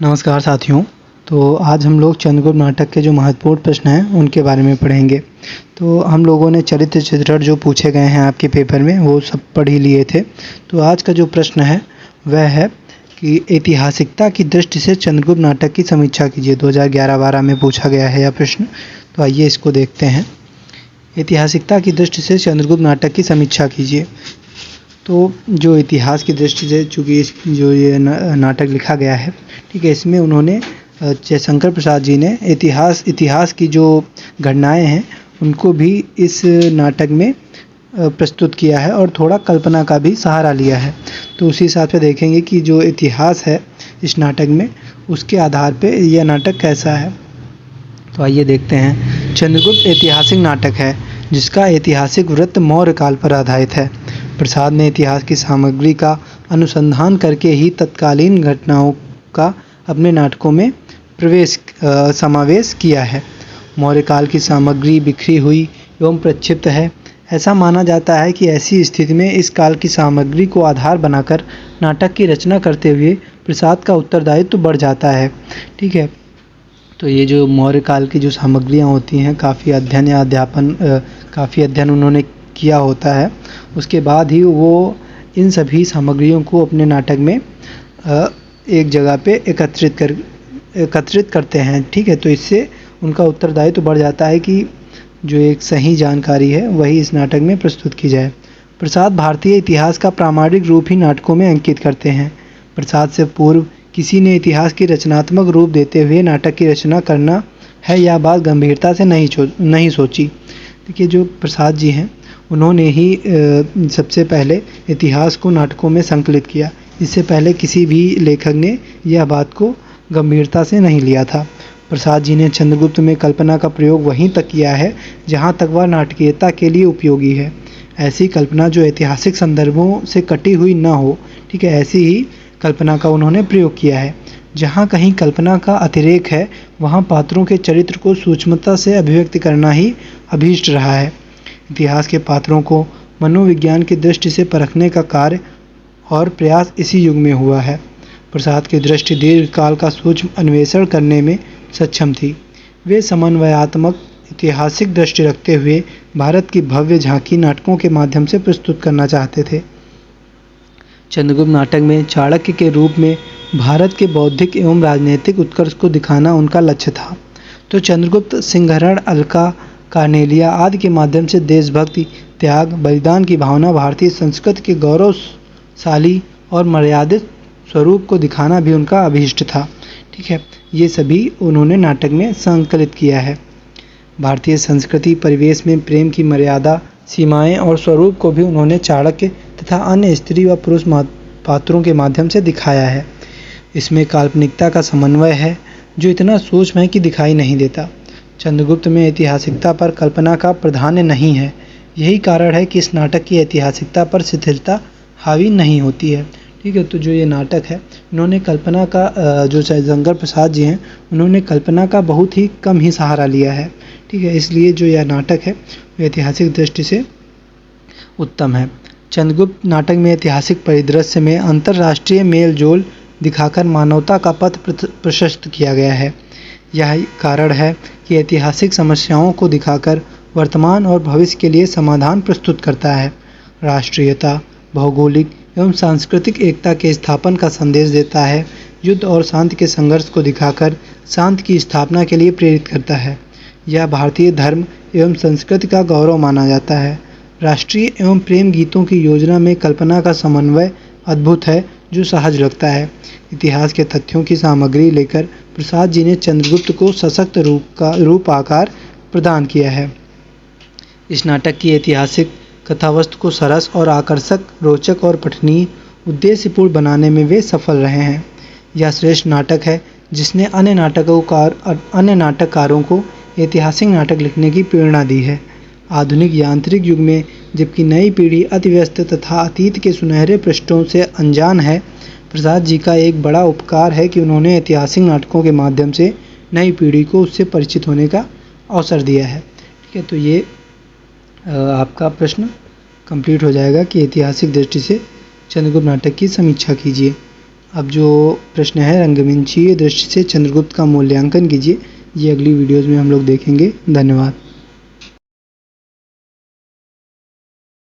नमस्कार साथियों। तो आज हम लोग चंद्रगुप्त नाटक के जो महत्वपूर्ण प्रश्न हैं उनके बारे में पढ़ेंगे। तो हम लोगों ने चरित्र चित्रण जो पूछे गए हैं आपके पेपर में वो सब पढ़ ही लिए थे। तो आज का जो प्रश्न है वह है कि ऐतिहासिकता की दृष्टि से चंद्रगुप्त नाटक की समीक्षा कीजिए। 2011-12 में पूछा गया है यह प्रश्न। तो आइए इसको देखते हैं। ऐतिहासिकता की दृष्टि से चंद्रगुप्त नाटक की समीक्षा कीजिए। तो जो इतिहास की दृष्टि से चूँकि जो ये नाटक लिखा गया है, ठीक है, इसमें उन्होंने जयशंकर प्रसाद जी ने इतिहास की जो घटनाएं हैं उनको भी इस नाटक में प्रस्तुत किया है और थोड़ा कल्पना का भी सहारा लिया है। तो उसी हिसाब से देखेंगे कि जो इतिहास है इस नाटक में उसके आधार पे यह नाटक कैसा है। तो आइए देखते हैं। चंद्रगुप्त ऐतिहासिक नाटक है जिसका ऐतिहासिक वृत्त मौर्य काल पर आधारित है। प्रसाद ने इतिहास की सामग्री का अनुसंधान करके ही तत्कालीन घटनाओं का अपने नाटकों में समावेश किया है। मौर्य काल की सामग्री बिखरी हुई एवं प्रक्षिप्त है। ऐसा माना जाता है कि ऐसी स्थिति में इस काल की सामग्री को आधार बनाकर नाटक की रचना करते हुए प्रसाद का उत्तरदायित्व बढ़ जाता है। ठीक है, तो ये जो मौर्य काल की जो सामग्रियाँ होती हैं काफ़ी अध्ययन उन्होंने किया होता है। उसके बाद ही वो इन सभी सामग्रियों को अपने नाटक में एक जगह पे एकत्रित करते हैं। ठीक है, तो इससे उनका उत्तरदायित्व बढ़ जाता है कि जो एक सही जानकारी है वही इस नाटक में प्रस्तुत की जाए। प्रसाद भारतीय इतिहास का प्रामाणिक रूप ही नाटकों में अंकित करते हैं। प्रसाद से पूर्व किसी ने इतिहास की रचनात्मक रूप देते हुए नाटक की रचना करना है यह बात गंभीरता से नहीं सोची। देखिए, जो प्रसाद जी हैं उन्होंने ही सबसे पहले इतिहास को नाटकों में संकलित किया। इससे पहले किसी भी लेखक ने यह बात को गंभीरता से नहीं लिया था। प्रसाद जी ने चंद्रगुप्त में कल्पना का प्रयोग वहीं तक किया है जहाँ तक वह नाटकीयता के लिए उपयोगी है। ऐसी कल्पना जो ऐतिहासिक संदर्भों से कटी हुई न हो, ठीक है, ऐसी ही कल्पना का उन्होंने प्रयोग किया है। जहाँ कहीं कल्पना का अतिरेक है वहाँ पात्रों के चरित्र को सूक्ष्मता से अभिव्यक्त करना ही अभीष्ट रहा है। इतिहास के पात्रों को मनोविज्ञान की दृष्टि से परखने का कार्य और प्रयास इसी युग में हुआ है। प्रसाद की दृष्टि दीर्घकाल का सूक्ष्म अन्वेषण करने में सक्षम थी। वे समन्वयात्मक ऐतिहासिक दृष्टि रखते हुए भारत की भव्य झांकी नाटकों के माध्यम से प्रस्तुत करना चाहते थे। चंद्रगुप्त नाटक में चाणक्य के रूप में भारत के बौद्धिक एवं राजनीतिक उत्कर्ष को दिखाना उनका लक्ष्य था। तो चंद्रगुप्त सिंहरण, अलका, कार्नेलिया आदि के माध्यम से देशभक्ति, त्याग, बलिदान की भावना, भारतीय संस्कृति के गौरवशाली और मर्यादित स्वरूप को दिखाना भी उनका अभीष्ट था। ठीक है, ये सभी उन्होंने नाटक में संकलित किया है। भारतीय संस्कृति परिवेश में प्रेम की मर्यादा, सीमाएं और स्वरूप को भी उन्होंने चाणक्य तथा अन्य स्त्री व पुरुष पात्रों के माध्यम से दिखाया है। इसमें काल्पनिकता का समन्वय है जो इतना सूक्ष्म है कि दिखाई नहीं देता। चंद्रगुप्त में ऐतिहासिकता पर कल्पना का प्राधान्य नहीं है। यही कारण है कि इस नाटक की ऐतिहासिकता पर शिथिलता हावी नहीं होती है। ठीक है, तो जो ये नाटक है इन्होंने कल्पना का जो जयशंकर प्रसाद जी हैं उन्होंने कल्पना का बहुत ही कम ही सहारा लिया है। ठीक है, इसलिए जो यह नाटक है वो ऐतिहासिक दृष्टि से उत्तम है। चंद्रगुप्त नाटक में ऐतिहासिक परिदृश्य में अंतर्राष्ट्रीय मेल जोल दिखाकर मानवता का पथ प्रशस्त किया गया है। यही कारण है कि ऐतिहासिक समस्याओं को दिखाकर वर्तमान और भविष्य के लिए समाधान प्रस्तुत करता है। राष्ट्रीयता, भौगोलिक एवं सांस्कृतिक एकता के स्थापन का संदेश देता है। युद्ध और शांति के संघर्ष को दिखाकर शांति की स्थापना के लिए प्रेरित करता है। यह भारतीय धर्म एवं संस्कृति का गौरव माना जाता है। राष्ट्रीय एवं प्रेम गीतों की योजना में कल्पना का समन्वय अद्भुत है जो सहज लगता है। इतिहास के तथ्यों की सामग्री लेकर प्रसाद जी ने चंद्रगुप्त को सशक्त रूप आकार प्रदान किया है। इस नाटक की ऐतिहासिक कथावस्तु को सरस और आकर्षक, रोचक और पठनीय, उद्देश्यपूर्ण बनाने में वे सफल रहे हैं। यह श्रेष्ठ नाटक है जिसने अन्य नाटककारों को ऐतिहासिक नाटक लिखने की प्रेरणा दी है। आधुनिक यांत्रिक युग में जबकि नई पीढ़ी अति व्यस्त तथा अतीत के सुनहरे पृष्ठों से अनजान है, प्रसाद जी का एक बड़ा उपकार है कि उन्होंने ऐतिहासिक नाटकों के माध्यम से नई पीढ़ी को उससे परिचित होने का अवसर दिया है। ठीक है, तो ये आपका प्रश्न कंप्लीट हो जाएगा कि ऐतिहासिक दृष्टि से चंद्रगुप्त नाटक की समीक्षा कीजिए। अब जो प्रश्न है, रंगमंचीय दृष्टि से चंद्रगुप्त का मूल्यांकन कीजिए। ये अगली वीडियोज़ में हम लोग देखेंगे। धन्यवाद।